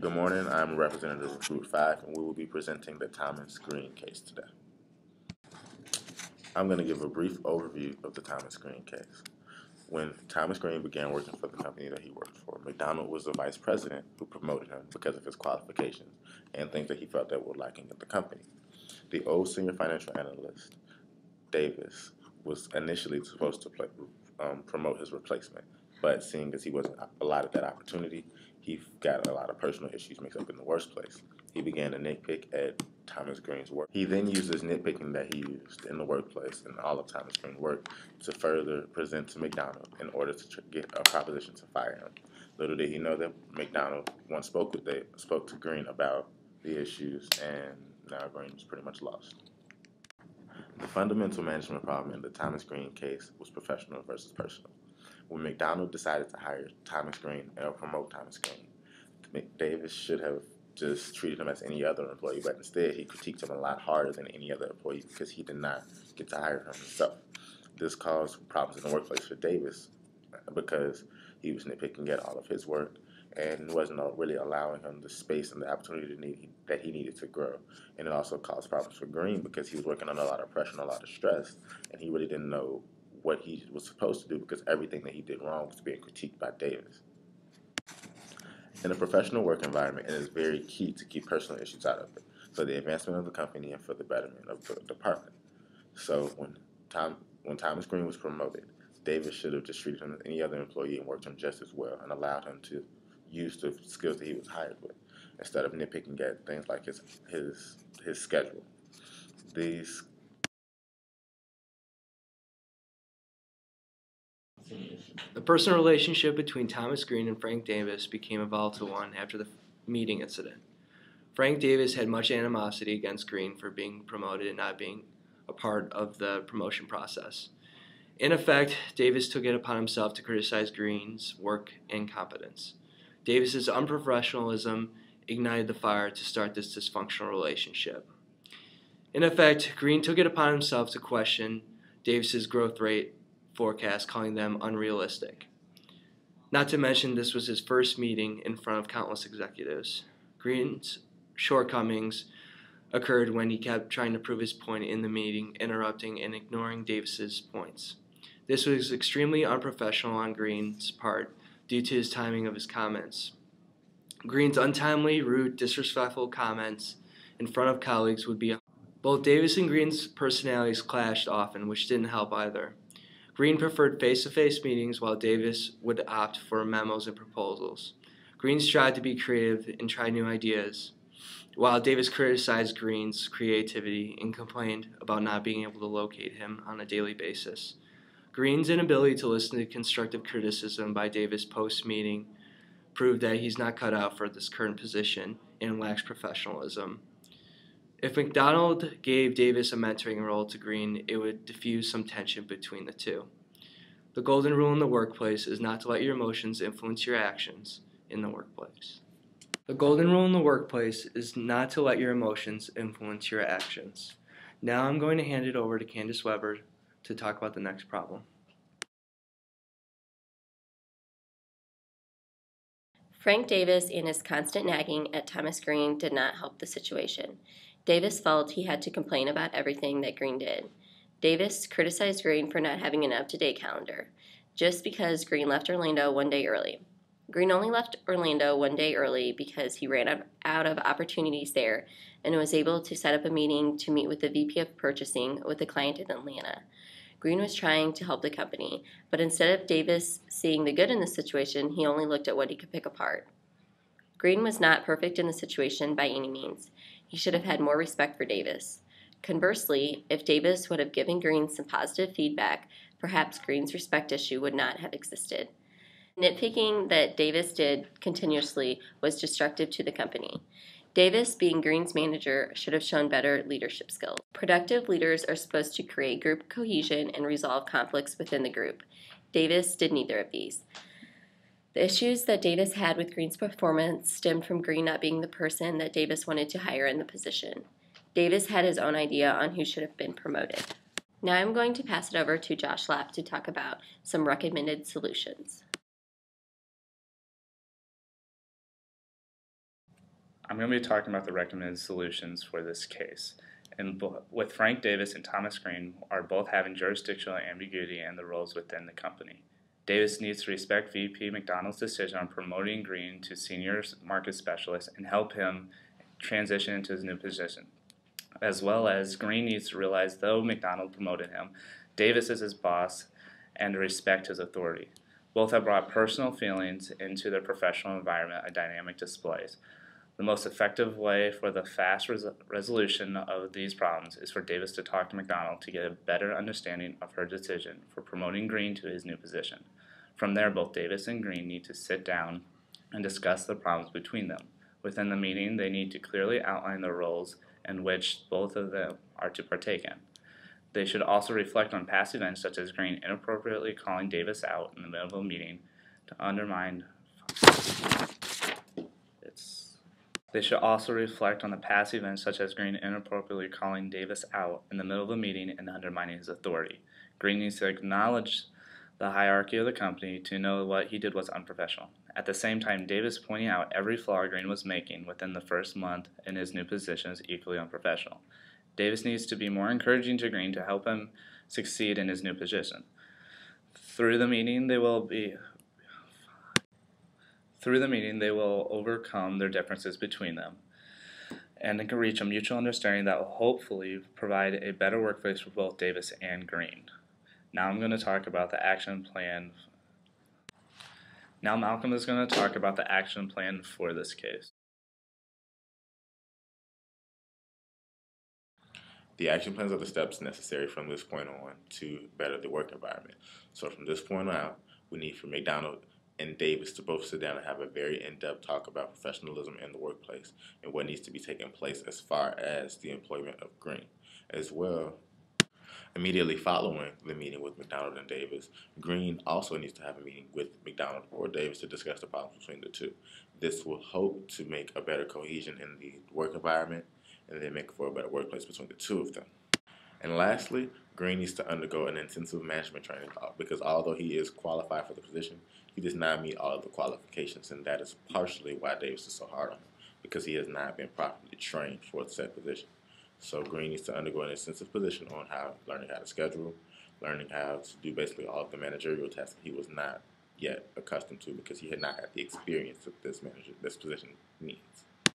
Good morning. I'm a representative of Group 5, and we will be presenting the Thomas Green case today. I'm going to give a brief overview of the Thomas Green case. When Thomas Green began working for the company that he worked for, McDonald was the vice president who promoted him because of his qualifications and things that he felt that were lacking in the company. The old senior financial analyst, Davis, was initially supposed to promote his replacement, but seeing as he wasn't allotted that opportunity, he got a lot of personal issues mixed up in the worst place. He began to nitpick at Thomas Green's work. He then used this nitpicking that he used in the workplace and all of Thomas Green's work to further present to McDonald in order to get a proposition to fire him. Little did he know that McDonald once spoke to Green about the issues, and now Green was pretty much lost. The fundamental management problem in the Thomas Green case was professional versus personal. When McDonald decided to hire Thomas Green or promote Thomas Green, Davis should have just treated him as any other employee, but instead he critiqued him a lot harder than any other employee because he did not get to hire him himself. This caused problems in the workplace for Davis because he was nitpicking at all of his work and wasn't really allowing him the space and the opportunity that he needed to grow. And it also caused problems for Green because he was working under a lot of pressure and a lot of stress, and he really didn't know what he was supposed to do because everything that he did wrong was being critiqued by Davis. In a professional work environment, it is very key to keep personal issues out of it for the advancement of the company and for the betterment of the department. So when Thomas Green was promoted, Davis should have just treated him as any other employee and worked him just as well and allowed him to use the skills that he was hired with instead of nitpicking at things like his schedule. The personal relationship between Thomas Green and Frank Davis became a volatile one after the meeting incident. Frank Davis had much animosity against Green for being promoted and not being a part of the promotion process. In effect, Davis took it upon himself to criticize Green's work and competence. Davis's unprofessionalism ignited the fire to start this dysfunctional relationship. In effect, Green took it upon himself to question Davis's growth rate forecast, calling them unrealistic. Not to mention, this was his first meeting in front of countless executives. Green's shortcomings occurred when he kept trying to prove his point in the meeting, interrupting and ignoring Davis's points. This was extremely unprofessional on Green's part due to his timing of his comments. Green's untimely, rude, disrespectful comments in front of colleagues would be. Both Davis and Green's personalities clashed often, which didn't help either. Green preferred face-to-face meetings while Davis would opt for memos and proposals. Green strived to be creative and try new ideas, while Davis criticized Green's creativity and complained about not being able to locate him on a daily basis. Green's inability to listen to constructive criticism by Davis post-meeting proved that he's not cut out for this current position and lacks professionalism. If McDonald gave Davis a mentoring role to Green, it would diffuse some tension between the two. The golden rule in the workplace is not to let your emotions influence your actions in the workplace. The golden rule in the workplace is not to let your emotions influence your actions. Now I'm going to hand it over to Candace Weber to talk about the next problem. Frank Davis and his constant nagging at Thomas Green did not help the situation. Davis felt he had to complain about everything that Green did. Davis criticized Green for not having an up-to-date calendar, just because Green left Orlando one day early. Green only left Orlando one day early because he ran out of opportunities there and was able to set up a meeting to meet with the VP of Purchasing with a client in Atlanta. Green was trying to help the company, but instead of Davis seeing the good in the situation, he only looked at what he could pick apart. Green was not perfect in the situation by any means. He should have had more respect for Davis. Conversely, if Davis would have given Green some positive feedback, perhaps Green's respect issue would not have existed. Nitpicking that Davis did continuously was destructive to the company. Davis, being Green's manager, should have shown better leadership skills. Productive leaders are supposed to create group cohesion and resolve conflicts within the group. Davis did neither of these. The issues that Davis had with Green's performance stemmed from Green not being the person that Davis wanted to hire in the position. Davis had his own idea on who should have been promoted. Now I'm going to pass it over to Josh Lapp to talk about some recommended solutions. I'm going to be talking about the recommended solutions for this case. And with Frank Davis and Thomas Green are both having jurisdictional ambiguity in the roles within the company. Davis needs to respect VP McDonald's decision on promoting Green to senior market specialist and help him transition into his new position. As well as Green needs to realize though McDonald promoted him, Davis is his boss and to respect his authority. Both have brought personal feelings into their professional environment at dynamic displays. The most effective way for the fast resolution of these problems is for Davis to talk to McDonald to get a better understanding of her decision for promoting Green to his new position. From there, both Davis and Green need to sit down and discuss the problems between them. Within the meeting, they need to clearly outline the roles in which both of them are to partake in. They should also reflect on past events such as Green inappropriately calling Davis out in the middle of a meeting to undermine They should also reflect on the past events such as Green inappropriately calling Davis out in the middle of a meeting and undermining his authority. Green needs to acknowledge the hierarchy of the company to know what he did was unprofessional. At the same time, Davis pointing out every flaw Green was making within the first month in his new position is equally unprofessional. Davis needs to be more encouraging to Green to help him succeed in his new position. Through the meeting, they will overcome their differences between them and can reach a mutual understanding that will hopefully provide a better workplace for both Davis and Green. Now I'm going to talk about the action plan. Now Malcolm is going to talk about the action plan for this case. The action plans are the steps necessary from this point on to better the work environment. So from this point out, we need for McDonald and Davis to both sit down and have a very in-depth talk about professionalism in the workplace and what needs to be taking place as far as the employment of Green. As well, immediately following the meeting with McDonald and Davis, Green also needs to have a meeting with McDonald or Davis to discuss the problems between the two. This will hope to make a better cohesion in the work environment and then make for a better workplace between the two of them. And lastly, Green needs to undergo an intensive management training because although he is qualified for the position, he does not meet all of the qualifications, and that is partially why Davis is so hard on him, because he has not been properly trained for the said position. So Green needs to undergo an intensive position on learning how to schedule, learning how to do basically all of the managerial tasks that he was not yet accustomed to because he had not had the experience that this position needs.